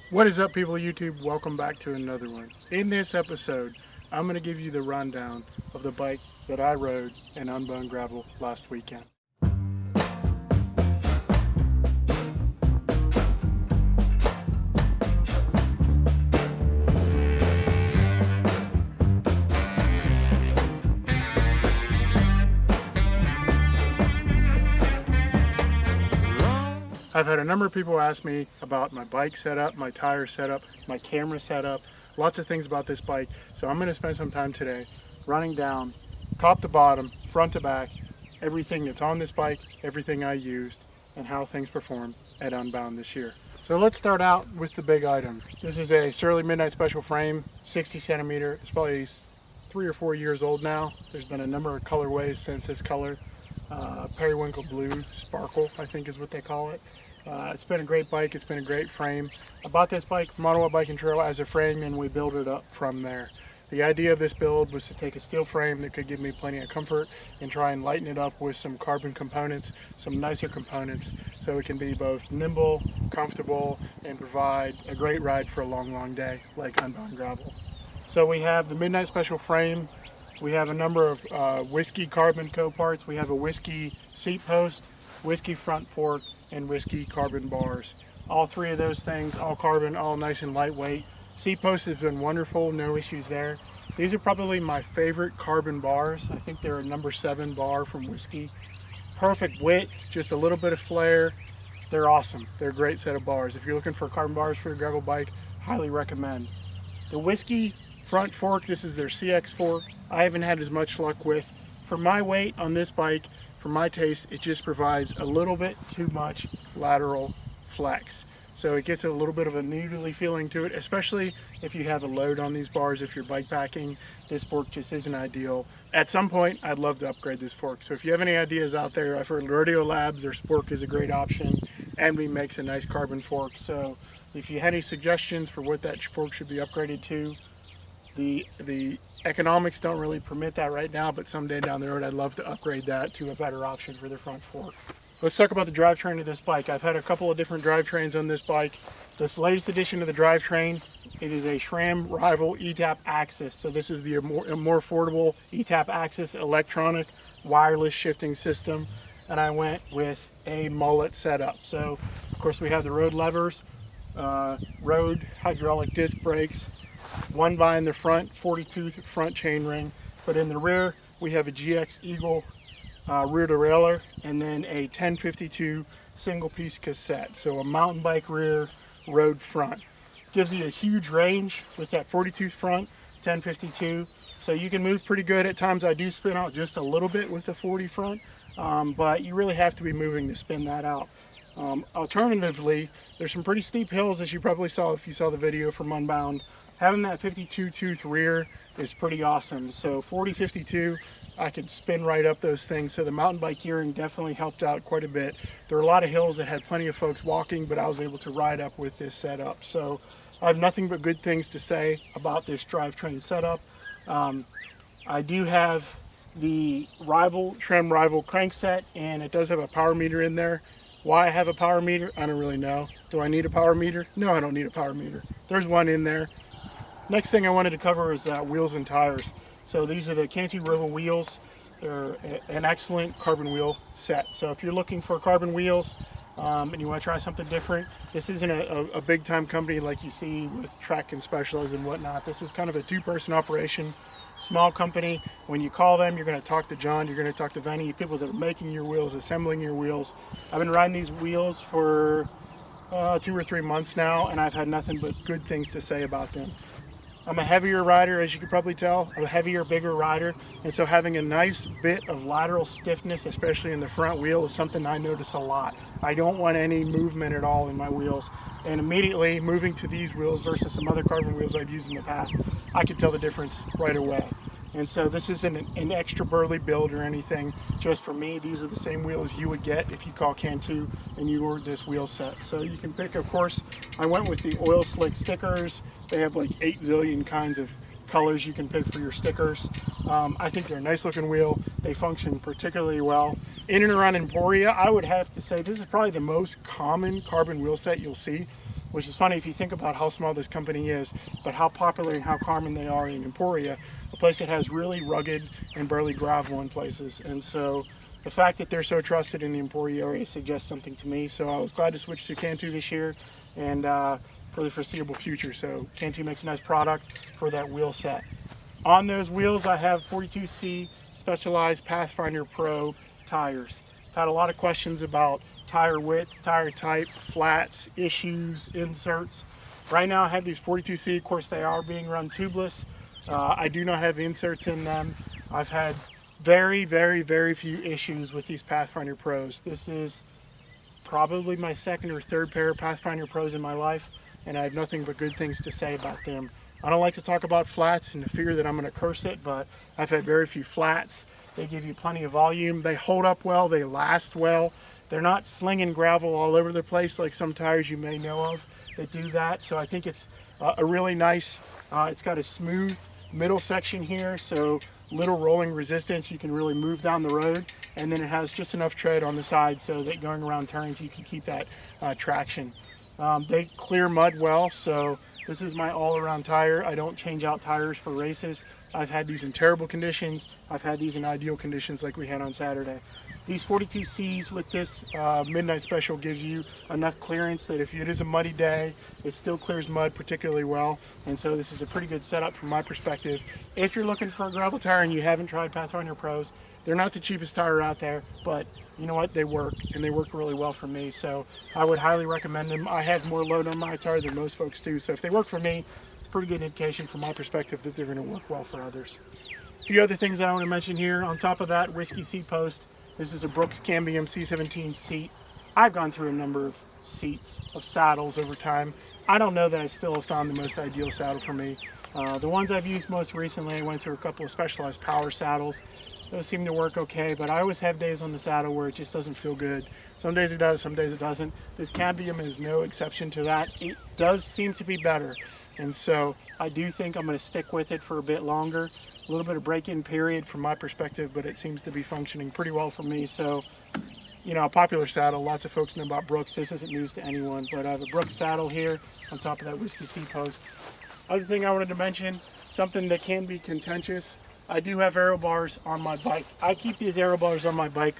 What is up, people of YouTube? Welcome back to another one. In this episode, I'm going to give you the rundown of the bike that I rode in Unbound gravel last weekend. I've had a number of people ask me about my bike setup, my tire setup, my camera setup, lots of things about this bike. So I'm going to spend some time today running down top to bottom, front to back, everything that's on this bike, everything I used, and how things performed at Unbound this year. So let's start out with the big item. This is a Surly Midnight Special frame, 60 centimeter. It's probably 3 or 4 years old now. There's been a number of colorways since this color. Periwinkle Blue Sparkle, I think is what they call it. It's been a great bike, it's been a great frame. I bought this bike from Ottawa Bike and Trail as a frame, and we built it up from there. The idea of this build was to take a steel frame that could give me plenty of comfort and try and lighten it up with some carbon components, some nicer components, so it can be both nimble, comfortable, and provide a great ride for a long day like Unbound gravel. So we have the Midnight Special frame. We have a number of whiskey carbon co-parts. We have a whiskey seat post, whiskey front fork, and whiskey carbon bars. All three of those things, all carbon, all nice and lightweight. Seat post has been wonderful, no issues there. These are probably my favorite carbon bars. I think they're a number 7 bar from Whiskey. Perfect width, just a little bit of flare. They're awesome. They're a great set of bars. If you're looking for carbon bars for your gravel bike, highly recommend. The Whiskey front fork, this is their CX fork. I haven't had as much luck with. For my weight on this bike, for my taste, it just provides a little bit too much lateral flex. So it gets a little bit of a noodly feeling to it, especially if you have a load on these bars. If you're bike packing, this fork just isn't ideal. At some point, I'd love to upgrade this fork. So if you have any ideas out there, I've heard Rodeo Labs or Spork is a great option. Envy makes a nice carbon fork. So if you had any suggestions for what that fork should be upgraded to, the economics don't really permit that right now, but someday down the road I'd love to upgrade that to a better option for the front fork. Let's talk about the drivetrain of this bike. I've had a couple of different drivetrains on this bike. This latest edition of the drivetrain, it is a Sram Rival Etap AXS. So this is the more affordable Etap AXS electronic wireless shifting system, and I went with a mullet setup. So of course we have the road levers, road hydraulic disc brakes, one by in the front, 40-tooth front chainring, but in the rear we have a GX Eagle rear derailleur and then a 1052 single piece cassette. So a mountain bike rear, road front. Gives you a huge range with that 40-tooth front, 1052. So you can move pretty good. At times I do spin out just a little bit with the 40 front, but you really have to be moving to spin that out. Alternatively, there's some pretty steep hills, as you probably saw if you saw the video from Unbound. Having that 52-tooth rear is pretty awesome. So 40-52, I could spin right up those things. So the mountain bike gearing definitely helped out quite a bit. There were a lot of hills that had plenty of folks walking, but I was able to ride up with this setup. So I have nothing but good things to say about this drivetrain setup. I do have the Sram Rival Crank set, and it does have a power meter in there. Why I have a power meter, I don't really know. Do I need a power meter? No, I don't need a power meter. There's one in there. Next thing I wanted to cover is wheels and tires. So these are the Canty Rival wheels. They're an excellent carbon wheel set. So if you're looking for carbon wheels and you want to try something different, this isn't a big time company like you see with Trek and Specials and whatnot. This is kind of a 2-person operation, small company. When you call them, you're going to talk to John, you're going to talk to Vinny, people that are making your wheels, assembling your wheels. I've been riding these wheels for 2 or 3 months now, and I've had nothing but good things to say about them. I'm a heavier rider, as you can probably tell, a heavier, bigger rider, and so having a nice bit of lateral stiffness, especially in the front wheel, is something I notice a lot. I don't want any movement at all in my wheels, and immediately moving to these wheels versus some other carbon wheels I've used in the past, I could tell the difference right away. And so this isn't an extra burly build or anything, just for me. These are the same wheels you would get if you call Cantu and you ordered this wheel set. So you can pick, of course, I went with the oil slick stickers. They have like 8 zillion kinds of colors you can pick for your stickers. I think they're a nice looking wheel. They function particularly well. In and around Emporia, I would have to say this is probably the most common carbon wheel set you'll see. which is funny if you think about how small this company is, but how popular and how common they are in Emporia, a place that has really rugged and burly gravel in places. And so the fact that they're so trusted in the Emporia area suggests something to me. So I was glad to switch to Cantu this year and for the foreseeable future. So Cantu makes a nice product for that wheel set. On those wheels, I have 42C Specialized Pathfinder Pro tires. I've had a lot of questions about tire width, tire type, flats, issues, inserts. Right now I have these 42C, of course they are being run tubeless. I do not have inserts in them. I've had very few issues with these Pathfinder Pros. This is probably my second or third pair of Pathfinder Pros in my life, and I have nothing but good things to say about them. I don't like to talk about flats and the fear that I'm going to curse it, but I've had very few flats. They give you plenty of volume. They hold up well. They last well. They're not slinging gravel all over the place like some tires you may know of that do that. So I think it's a really nice, it's got a smooth middle section here, so little rolling resistance. You can really move down the road, and then it has just enough tread on the side so that going around turns you can keep that traction. They clear mud well, so this is my all-around tire. I don't change out tires for races. I've had these in terrible conditions. I've had these in ideal conditions like we had on Saturday. These 42Cs with this Midnight Special gives you enough clearance that if it is a muddy day, it still clears mud particularly well. And so this is a pretty good setup from my perspective. If you're looking for a gravel tire and you haven't tried Pathfinder Pros, they're not the cheapest tire out there, but you know what, they work, and they work really well for me. So I would highly recommend them. I have more load on my tire than most folks do. So if they work for me, it's a pretty good indication from my perspective that they're going to work well for others. A few other things I want to mention here. On top of that, Whiskey Seatpost. This is a Brooks Cambium C17 seat. I've gone through a number of seats, of saddles over time. I don't know that I still have found the most ideal saddle for me. The ones I've used most recently, I went through a couple of Specialized power saddles. Those seem to work okay, but I always have days on the saddle where it just doesn't feel good. Some days it does, some days it doesn't. This Cambium is no exception to that. It does seem to be better, and so I do think I'm going to stick with it for a bit longer. A little bit of break-in period from my perspective, but it seems to be functioning pretty well for me. So, you know, a popular saddle. Lots of folks know about Brooks. This isn't news to anyone, but I have a Brooks saddle here on top of that Whiskey Seatpost. Other thing I wanted to mention, something that can be contentious. I do have aero bars on my bike. I keep these aero bars on my bike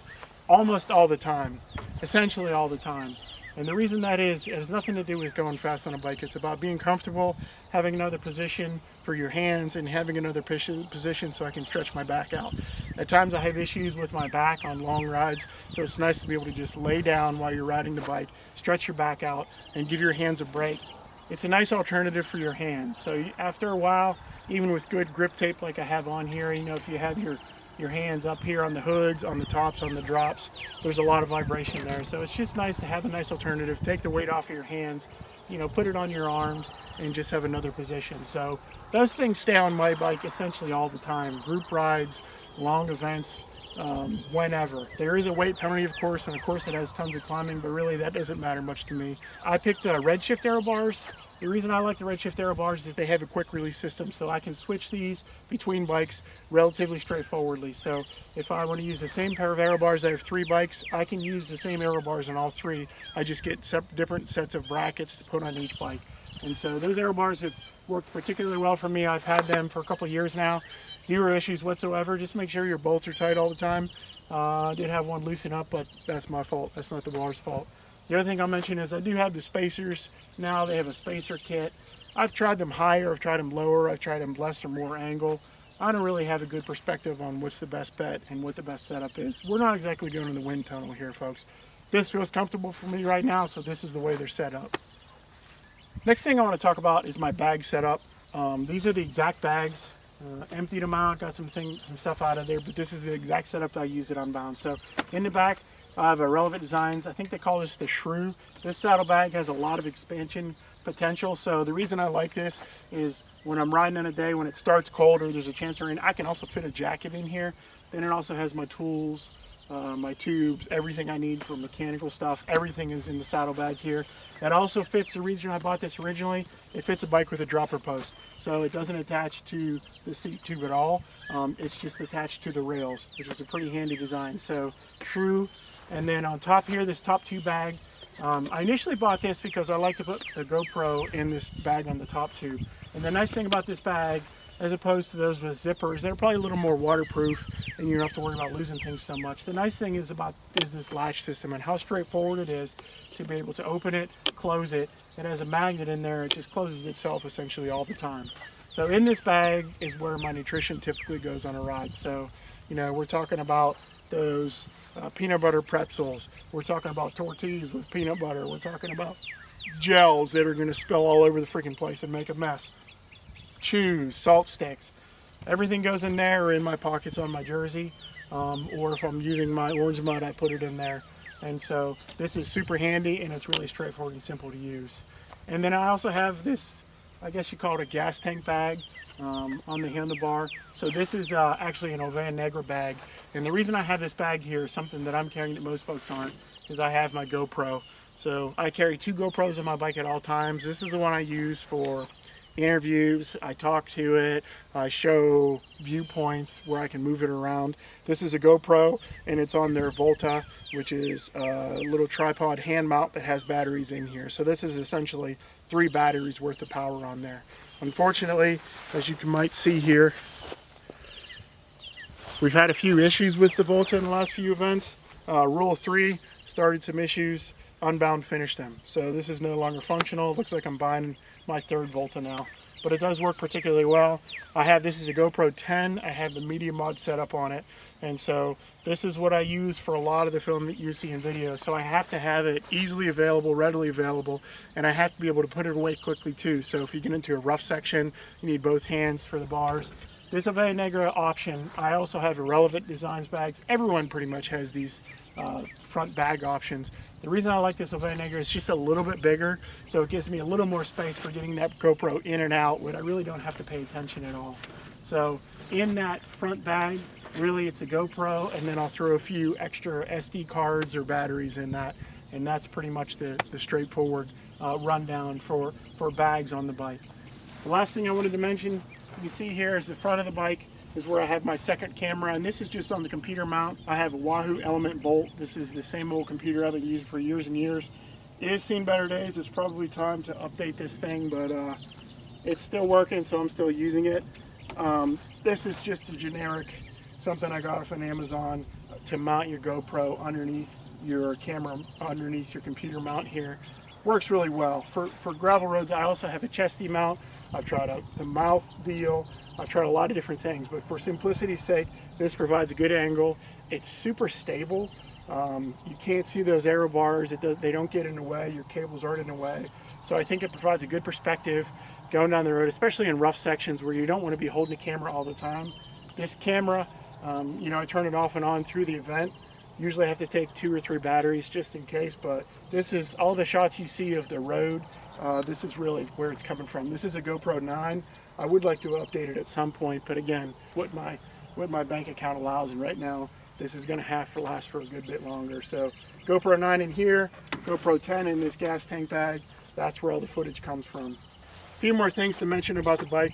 almost all the time, essentially all the time. And the reason that is, it has nothing to do with going fast on a bike. It's about being comfortable, having another position for your hands, and having another position so I can stretch my back out. At times I have issues with my back on long rides, so it's nice to be able to just lay down while you're riding the bike, stretch your back out, and give your hands a break. It's a nice alternative for your hands. So after a while, even with good grip tape like I have on here, you know, if you have your hands up here on the hoods, on the tops, on the drops, there's a lot of vibration there. So it's just nice to have a nice alternative. Take the weight off of your hands, you know, put it on your arms, and just have another position. So those things stay on my bike essentially all the time. Group rides, long events, whenever. There is a weight penalty, of course, and of course it has tons of climbing, but really that doesn't matter much to me. I picked Redshift aero bars. The reason I like the Redshift aero bars is they have a quick release system, so I can switch these between bikes relatively straightforwardly. So if I want to use the same pair of aero bars, I have 3 bikes, I can use the same aero bars on all 3. I just get different sets of brackets to put on each bike. And so those aero bars have worked particularly well for me. I've had them for a couple of years now. 0 issues whatsoever. Just make sure your bolts are tight all the time. I did have one loosen up, but that's my fault. That's not the bar's fault. The other thing I'll mention is I do have the spacers. Now they have a spacer kit. I've tried them higher, I've tried them lower, I've tried them less or more angle. I don't really have a good perspective on what's the best bet and what the best setup is. We're not exactly going in the wind tunnel here, folks. This feels comfortable for me right now, so this is the way they're set up. Next thing I want to talk about is my bag setup. These are the exact bags. Emptied them out, got some stuff out of there, but this is the exact setup that I use at Unbound. So in the back, I have a Relevant Designs. I think they call this the Shrew. This saddlebag has a lot of expansion potential. So the reason I like this is when I'm riding in a day when it starts cold or there's a chance of rain, I can also fit a jacket in here. Then it also has my tools, my tubes, everything I need for mechanical stuff. Everything is in the saddlebag here. That also fits, the reason I bought this originally, it fits a bike with a dropper post. So it doesn't attach to the seat tube at all. It's just attached to the rails, which is a pretty handy design. So Shrew. And then on top here, this top 2 bag I initially bought this because I like to put the GoPro in this bag on the top tube. And the nice thing about this bag, as opposed to those with zippers, they're probably a little more waterproof and you don't have to worry about losing things so much. The nice thing is this latch system and how straightforward it is to be able to open it, close it. It has a magnet in there, it just closes itself essentially all the time. So in this bag is where my nutrition typically goes on a ride. So, you know, we're talking about those peanut butter pretzels. We're talking about tortillas with peanut butter. We're talking about gels that are going to spill all over the freaking place and make a mess. Chews, salt sticks. Everything goes in there or in my pockets on my jersey. Or if I'm using my orange mud, I put it in there. And so this is super handy and it's really straightforward and simple to use. And then I also have this, I guess you call it a gas tank bag on the handlebar. So this is actually an Oveja Negro bag. And the reason I have this bag here is something that I'm carrying that most folks aren't, is I have my GoPro. So I carry 2 GoPros on my bike at all times. This is the one I use for interviews. I talk to it. I show viewpoints where I can move it around. This is a GoPro and it's on their Volta, which is a little tripod hand mount that has batteries in here. So this is essentially 3 batteries worth of power on there. Unfortunately, as you might see here, we've had a few issues with the Volta in the last few events. Rule 3 started some issues. Unbound finished them. So this is no longer functional. It looks like I'm buying my 3rd Volta now. But it does work particularly well. This is a GoPro 10. I have the media mod set up on it. And so this is what I use for a lot of the film that you see in videos. So I have to have it easily available, readily available, and I have to be able to put it away quickly too. So if you get into a rough section, you need both hands for the bars. This Oveja Negro option, I also have Irrelevant Designs bags. Everyone pretty much has these front bag options. The reason I like this Oveja Negro is just a little bit bigger, so it gives me a little more space for getting that GoPro in and out when I really don't have to pay attention at all. So in that front bag, really it's a GoPro, and then I'll throw a few extra SD cards or batteries in that, and that's pretty much the straightforward rundown for bags on the bike. The last thing I wanted to mention, you can see here is the front of the bike is where I have my second camera, and this is just on the computer mount. I have a Wahoo Element Bolt. This is the same old computer I've been using for years and years. It has seen better days. It's probably time to update this thing, but it's still working, so I'm still using it. This is just a generic, something I got off on Amazon to mount your GoPro underneath your camera, underneath your computer mount here. Works really well. For gravel roads, I also have a chesty mount. I've tried out the mouth deal. I've tried a lot of different things, but for simplicity's sake, this provides a good angle. It's super stable. You can't see those Aero bars. They don't get in the way. Your cables aren't in the way. So I think it provides a good perspective going down the road, especially in rough sections where you don't want to be holding the camera all the time. This camera, you know, I turn it off and on through the event. Usually I have to take 2 or 3 batteries just in case, but this is all the shots you see of the road. This is really where it's coming from. This is a GoPro 9. I would like to update it at some point, but again, what my bank account allows, and right now this is going to have to last for a good bit longer. So GoPro 9 in here, GoPro 10 in this gas tank bag. That's where all the footage comes from. A few more things to mention about the bike.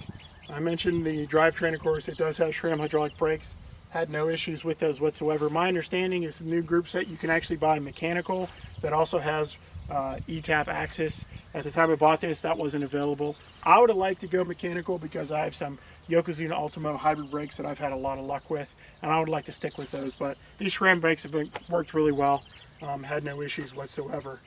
I mentioned the drivetrain, of course. It does have Sram hydraulic brakes. Had no issues with those whatsoever. My understanding is the new group set you can actually buy mechanical that also has Etap AXS. At the time I bought this, that wasn't available. I would have liked to go mechanical because I have some Yokozuna Ultimo hybrid brakes that I've had a lot of luck with, and I would like to stick with those. But these Sram brakes have worked really well. Had no issues whatsoever.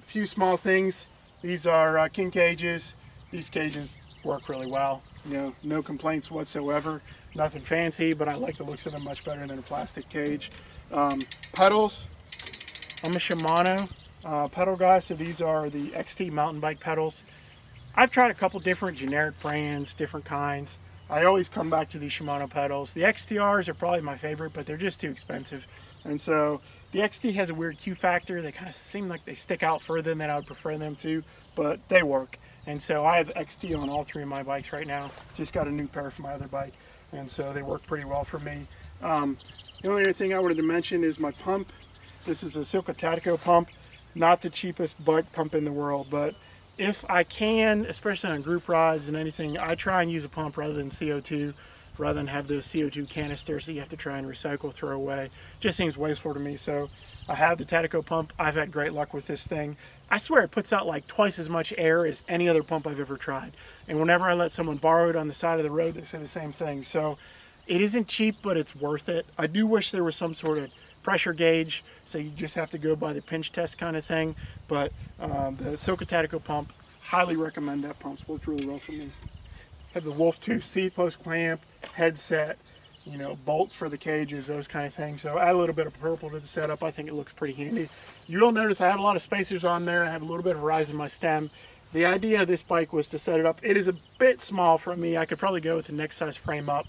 Few small things. These are king cages. These cages work really well. You know, no complaints whatsoever. Nothing fancy, but I like the looks of them much better than a plastic cage. Pedals. I'm a Shimano pedal guy, so these are the XT mountain bike pedals. I've tried a couple different generic brands, different kinds. I always come back to these Shimano pedals. The XTRs are probably my favorite, but they're just too expensive. And so the XT has a weird Q factor. They kind of seem like they stick out further than I would prefer them to, but they work. And so I have XT on all 3 of my bikes right now. Just got a new pair for my other bike, and so they work pretty well for me. The only other thing I wanted to mention is my pump. This is a Silca Tatico pump. Not the cheapest bike pump in the world, but if I can, especially on group rides and anything, I try and use a pump rather than CO2, rather than have those CO2 canisters that you have to try and recycle, throw away. Just seems wasteful to me. So I have the Tatico pump. I've had great luck with this thing. I swear it puts out like twice as much air as any other pump I've ever tried. And whenever I let someone borrow it on the side of the road, they say the same thing. So it isn't cheap, but it's worth it. I do wish there was some sort of pressure gauge, so you just have to go by the pinch test kind of thing. But the Silka Tatico pump, highly recommend that pump. It's worked really well for me. Have the Wolftooth Seatpost clamp, headset, you know, bolts for the cages, those kind of things. So add a little bit of purple to the setup. I think it looks pretty handy. You'll notice I have a lot of spacers on there. I have a little bit of rise in my stem. The idea of this bike was to set it up. It is a bit small for me. I could probably go with the next size frame up,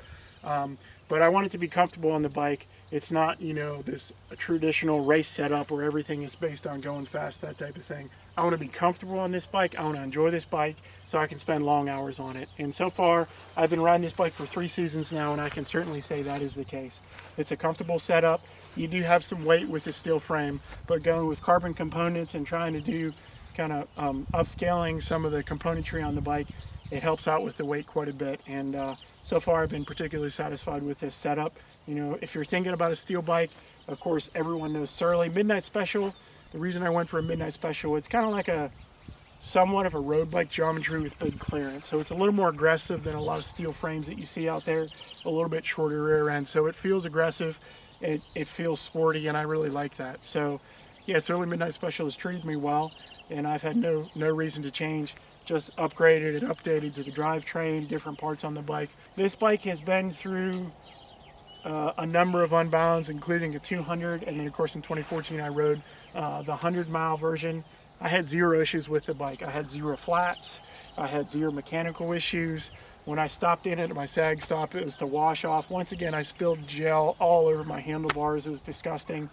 but I want it to be comfortable on the bike. It's not, you know, this traditional race setup where everything is based on going fast, that type of thing. I want to be comfortable on this bike. I want to enjoy this bike so I can spend long hours on it. And so far, I've been riding this bike for 3 seasons now, and I can certainly say that is the case. It's a comfortable setup. You do have some weight with the steel frame, but going with carbon components and trying to do kind of upscaling some of the componentry on the bike, it helps out with the weight quite a bit. And so far, I've been particularly satisfied with this setup. You know, if you're thinking about a steel bike, of course, everyone knows Surly Midnight Special. The reason I went for a Midnight Special, it's kind of like a somewhat of a road bike geometry with big clearance. So it's a little more aggressive than a lot of steel frames that you see out there, a little bit shorter rear end. So it feels aggressive, it feels sporty, and I really like that. So yeah, Surly Midnight Special has treated me well, and I've had no reason to change. Just upgraded and updated to the drivetrain, different parts on the bike. This bike has been through a number of Unbounds, including a 200, and then of course in 2014 I rode the 100-mile version. I had 0 issues with the bike. I had 0 flats. I had 0 mechanical issues. When I stopped in it at my sag stop, it was to wash off. Once again, I spilled gel all over my handlebars. It was disgusting.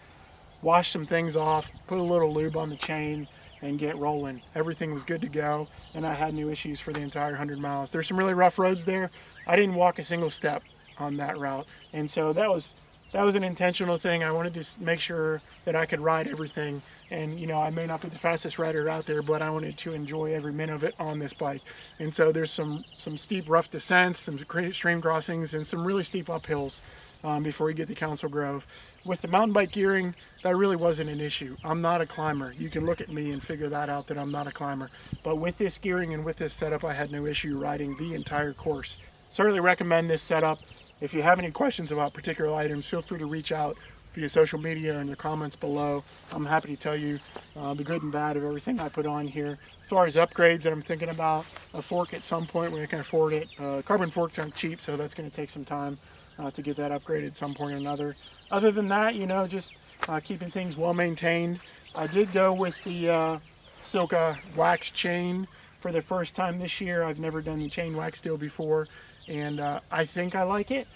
Washed some things off, put a little lube on the chain, and get rolling. Everything was good to go, and I had no issues for the entire 100 miles. There's some really rough roads there. I didn't walk a single step on that route, and so that was an intentional thing. I wanted to make sure that I could ride everything, and you know, I may not be the fastest rider out there, but I wanted to enjoy every minute of it on this bike. And so there's some steep rough descents, some stream crossings, and some really steep uphills before you get to Council Grove. With the mountain bike gearing, that really wasn't an issue. I'm not a climber. You can look at me and figure that out, that I'm not a climber. But with this gearing and with this setup, I had no issue riding the entire course. Certainly recommend this setup. If you have any questions about particular items, feel free to reach out via social media and the comments below. I'm happy to tell you the good and bad of everything I put on here. As far as upgrades that I'm thinking about, a fork at some point when I can afford it. Carbon forks aren't cheap, so that's going to take some time to get that upgraded at some point or another. Other than that, you know, just keeping things well maintained. I did go with the Silka wax chain for the first time this year. I've never done the chain wax deal before, and I think I like it.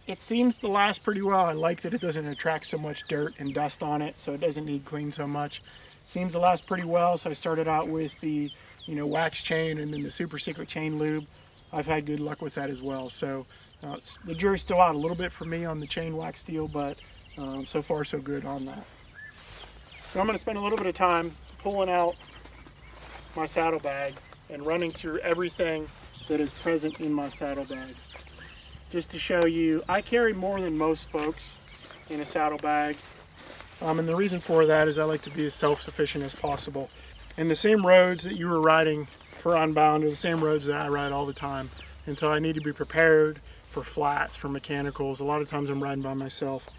It seems to last pretty well. I like that it doesn't attract so much dirt and dust on it, so it doesn't need clean so much. Seems to last pretty well, so I started out with the, you know, wax chain and then the super secret chain lube. I've had good luck with that as well. So the jury's still out a little bit for me on the chain wax deal, but so far so good on that. So I'm going to spend a little bit of time pulling out my saddlebag and running through everything that is present in my saddlebag. Just to show you, I carry more than most folks in a saddlebag. And the reason for that is I like to be as self-sufficient as possible. And the same roads that you were riding for Unbound are the same roads that I ride all the time. And so I need to be prepared for flats, for mechanicals. A lot of times I'm riding by myself.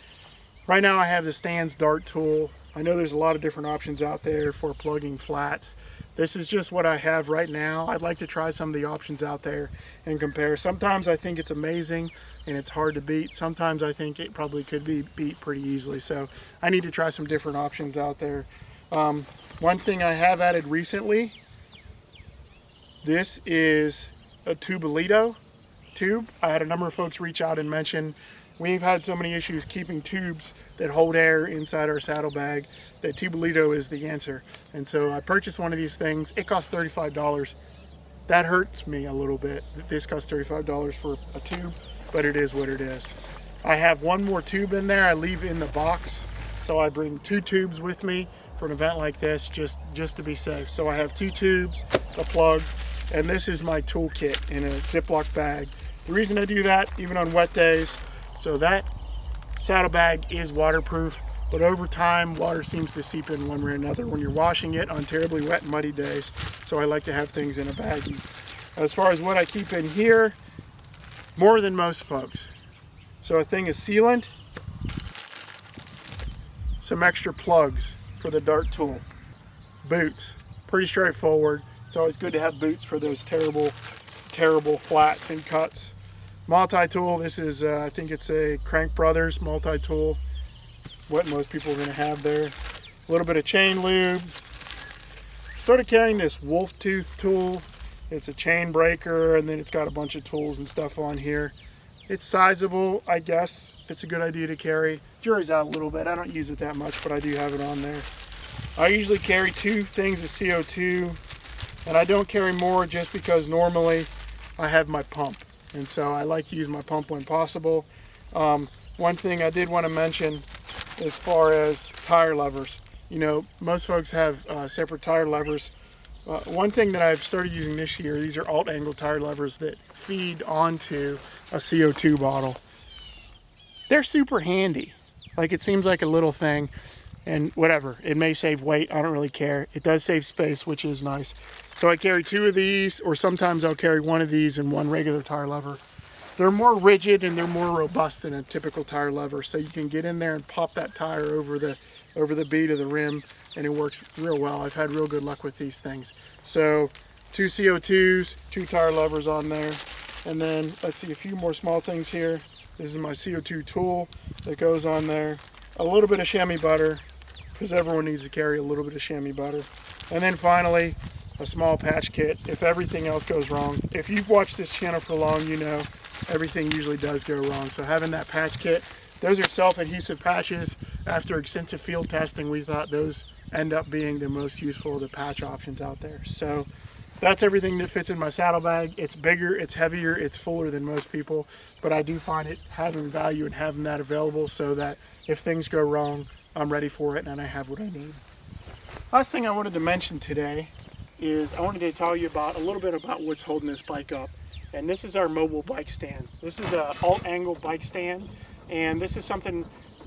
Right now I have the Stans Dart tool. I know there's a lot of different options out there for plugging flats. This is just what I have right now. I'd like to try some of the options out there and compare. Sometimes I think it's amazing and it's hard to beat. Sometimes I think it probably could be beat pretty easily. So I need to try some different options out there. One thing I have added recently, this is a Tubelito tube. I had a number of folks reach out and mention we've had so many issues keeping tubes that hold air inside our saddlebag that Tubelito is the answer. And so I purchased one of these things. It cost $35. That hurts me a little bit that this costs $35 for a tube, but it is what it is. I have one more tube in there I leave in the box. So I bring 2 tubes with me for an event like this just to be safe. So I have 2 tubes, a plug, and this is my toolkit in a Ziploc bag. The reason I do that, even on wet days, so that saddlebag is waterproof. but over time water seems to seep in one way or another when you're washing it on terribly wet and muddy days. So I like to have things in a baggie. As far as what I keep in here, more than most folks. So a thing is sealant, some extra plugs for the dart tool, boots, pretty straightforward. It's always good to have boots for those terrible flats and cuts. Multi-tool, this is I think it's a Crank Brothers multi-tool, what most people are going to have there. A little bit of chain lube. Started carrying this Wolftooth tool. It's a chain breaker, and then it's got a bunch of tools and stuff on here. It's sizable, I guess. It's a good idea to carry. Jury's out a little bit. I don't use it that much, but I do have it on there. I usually carry 2 things of CO2, and I don't carry more just because normally I have my pump, and so I like to use my pump when possible. One thing I did want to mention as far as tire levers. You know, most folks have separate tire levers. One thing that I've started using this year, these are alt angle tire levers that feed onto a CO2 bottle. They're super handy. Like, it seems like a little thing, and whatever, it may save weight, I don't really care. It does save space, which is nice. So I carry 2 of these, or sometimes I'll carry 1 of these and 1 regular tire lever. They're more rigid and they're more robust than a typical tire lever, so you can get in there and pop that tire over the bead of the rim, and it works real well. I've had real good luck with these things. So 2 CO2s, 2 tire levers on there, and then let's see, a few more small things here. This is my CO2 tool that goes on there. A little bit of chamois butter, because everyone needs to carry a little bit of chamois butter. And then finally, a small patch kit if everything else goes wrong. If you've watched this channel for long, you know everything usually does go wrong. So having that patch kit, those are self-adhesive patches. After extensive field testing, we thought those end up being the most useful of the patch options out there. So that's everything that fits in my saddlebag. It's bigger, it's heavier, it's fuller than most people, but I do find it having value and having that available so that if things go wrong, I'm ready for it and I have what I need. Last thing I wanted to mention today is I wanted to tell you about a little bit about what's holding this bike up. And this is our mobile bike stand. This is a alt angle bike stand, and this is something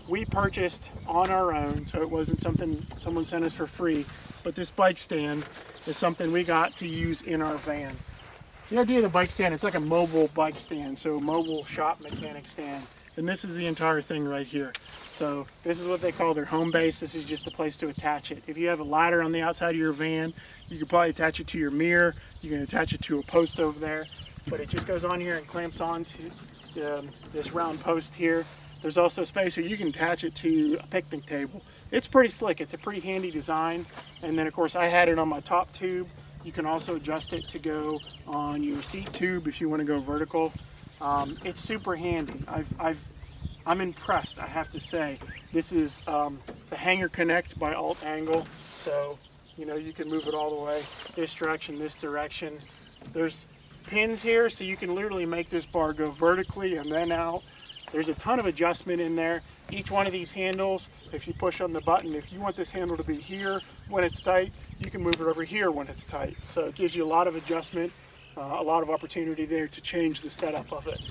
we purchased on our own, so it wasn't something someone sent us for free. But this bike stand is something we got to use in our van. The idea of the bike stand, it's like a mobile bike stand, so mobile shop mechanic stand. And this is the entire thing right here. So this is what they call their home base. This is just a place to attach it. If you have a ladder on the outside of your van, you can probably attach it to your mirror. You can attach it to a post over there, but it just goes on here and clamps onto this round post here. There's also space so you can attach it to a picnic table. It's pretty slick. It's a pretty handy design. And then of course I had it on my top tube. You can also adjust it to go on your seat tube if you want to go vertical. It's super handy. I'm impressed, I have to say. This is the Hangar Connect by Alt Angle. So, you know, you can move it all the way this direction, this direction. There's pins here, so you can literally make this bar go vertically and then out. There's a ton of adjustment in there. Each one of these handles, if you push on the button, if you want this handle to be here when it's tight, you can move it over here when it's tight. So it gives you a lot of adjustment, a lot of opportunity there to change the setup of it.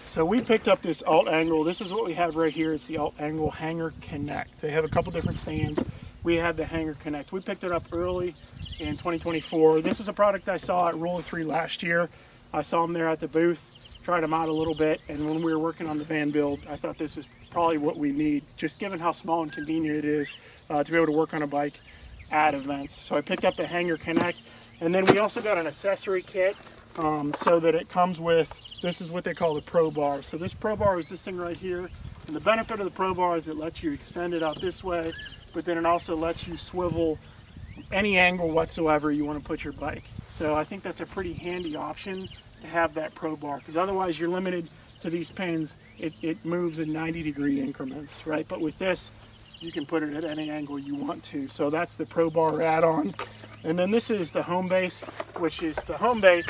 So we picked up this Alt Angle. This is what we have right here. It's the Alt Angle Hangar Connect. They have a couple different stands. We had the Hangar Connect. We picked it up early in 2024. This is a product I saw at Roller 3 last year. I saw them there at the booth, tried them out a little bit, and when we were working on the van build, I thought this is probably what we need, just given how small and convenient it is to be able to work on a bike at events. So I picked up the Hangar Connect, and then we also got an accessory kit so that it comes with, this is what they call the Probar. So this Probar is this thing right here, and the benefit of the Probar is it lets you extend it out this way, but then it also lets you swivel any angle whatsoever you want to put your bike. So I think that's a pretty handy option to have that Probar, because otherwise you're limited to these pins. It moves in 90-degree increments, right? But with this, you can put it at any angle you want to. So that's the Probar add-on. And then this is the home base, which is the home base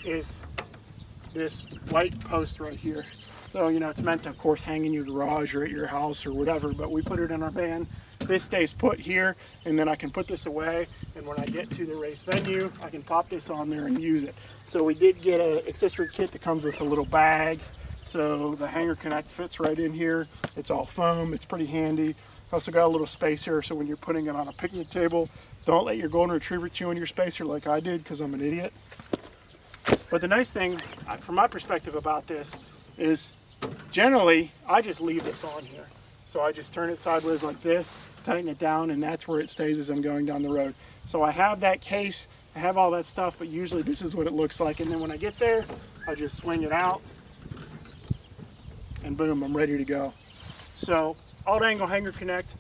is this white post right here. So, you know, it's meant to, of course, hang in your garage or at your house or whatever, but we put it in our van. This stays put here, and then I can put this away, and when I get to the race venue, I can pop this on there and use it. So we did get an accessory kit that comes with a little bag, So the Hangar Connect fits right in here. It's all foam, it's pretty handy. Also got a little space here, so when you're putting it on a picnic table, don't let your golden retriever chew in your spacer like I did, because I'm an idiot. But the nice thing, from my perspective about this, is generally I just leave this on here. So I just turn it sideways like this, tighten it down, and that's where it stays as I'm going down the road. So I have that case, I have all that stuff, but usually this is what it looks like. And then when I get there, I just swing it out, and boom, I'm ready to go. So Alt Angle Hangar Connect,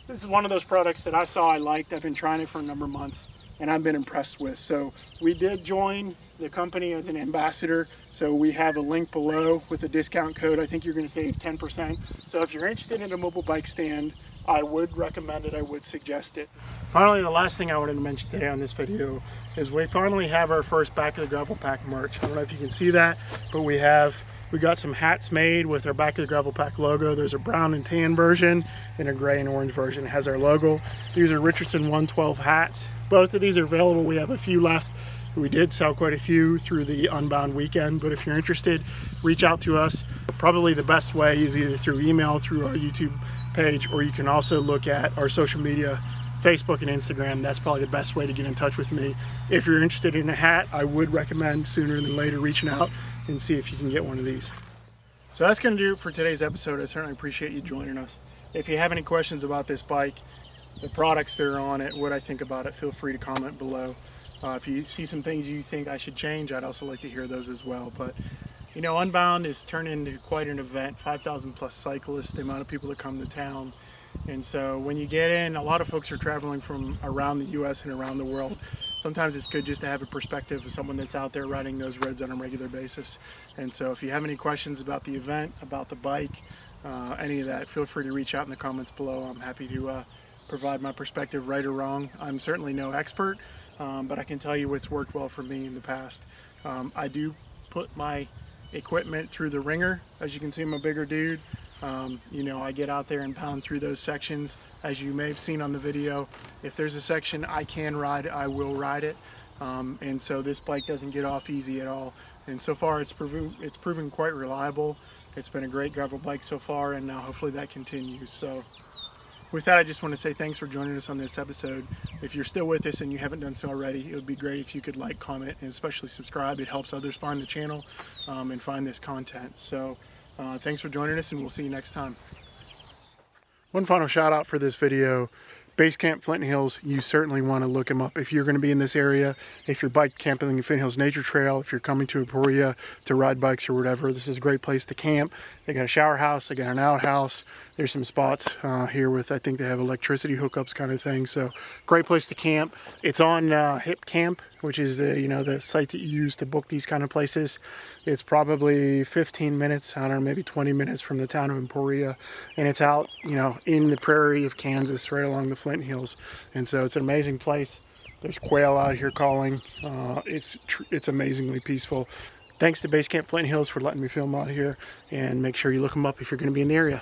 this is one of those products that I saw I liked. I've been trying it for a number of months and I've been impressed with. So we did join the company as an ambassador. So we have a link below with a discount code. I think you're gonna save 10%. So if you're interested in a mobile bike stand, I would recommend it, I would suggest it. Finally, the last thing I wanted to mention today on this video is we finally have our first Back of the Gravel Pack merch. I don't know if you can see that, but we got some hats made with our Back of the Gravel Pack logo. There's a brown and tan version and a gray and orange version. It has our logo. These are Richardson 112 hats. Both of these are available. We have a few left. We did sell quite a few through the Unbound weekend, but if you're interested, reach out to us. Probably the best way is either through email, through our YouTube page, or you can also look at our social media, Facebook and Instagram. That's probably the best way to get in touch with me. If you're interested in a hat, I would recommend sooner than later reaching out and see if you can get one of these. So that's going to do it for today's episode. I certainly appreciate you joining us. If you have any questions about this bike, the products that are on it, what I think about it, feel free to comment below. If you see some things you think I should change, I'd also like to hear those as well. But you know, Unbound is turned into quite an event. 5,000 plus cyclists, the amount of people that come to town. And so when you get in, a lot of folks are traveling from around the US and around the world. Sometimes it's good just to have a perspective of someone that's out there riding those roads on a regular basis. And so if you have any questions about the event, about the bike, any of that, feel free to reach out in the comments below. I'm happy to provide my perspective, right or wrong. I'm certainly no expert, but I can tell you what's worked well for me in the past. I do put my equipment through the ringer. As you can see, I'm a bigger dude. You know, I get out there and pound through those sections. As you may have seen on the video, if there's a section I can ride, I will ride it. And so this bike doesn't get off easy at all. And so far it's proven quite reliable. It's been a great gravel bike so far, and now hopefully that continues. So with that, I just want to say thanks for joining us on this episode. If you're still with us and you haven't done so already, it would be great if you could like, comment, and especially subscribe. It helps others find the channel and find this content. So thanks for joining us, and we'll see you next time. One final shout out for this video. Basecamp Flint Hills, you certainly want to look him up if you're going to be in this area. If you're bike camping in Flint Hills Nature Trail, if you're coming to Emporia to ride bikes or whatever, this is a great place to camp. They got a shower house, they got an outhouse. There's some spots here with, I think they have electricity hookups kind of thing. So great place to camp. It's on Hip Camp, which is the site that you use to book these kind of places. It's probably 15 minutes, I don't know, maybe 20 minutes from the town of Emporia, and it's out, in the prairie of Kansas, right along the Flint Hills. And so it's an amazing place. There's quail out here calling. It's amazingly peaceful. Thanks to Basecamp Flint Hills for letting me film out here, and make sure you look them up if you're going to be in the area.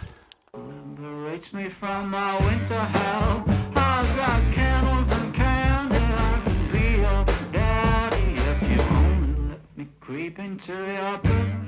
Liberates me from my winter hell. I've got candles and candy. I can be your daddy if you only let me creep into your bosom.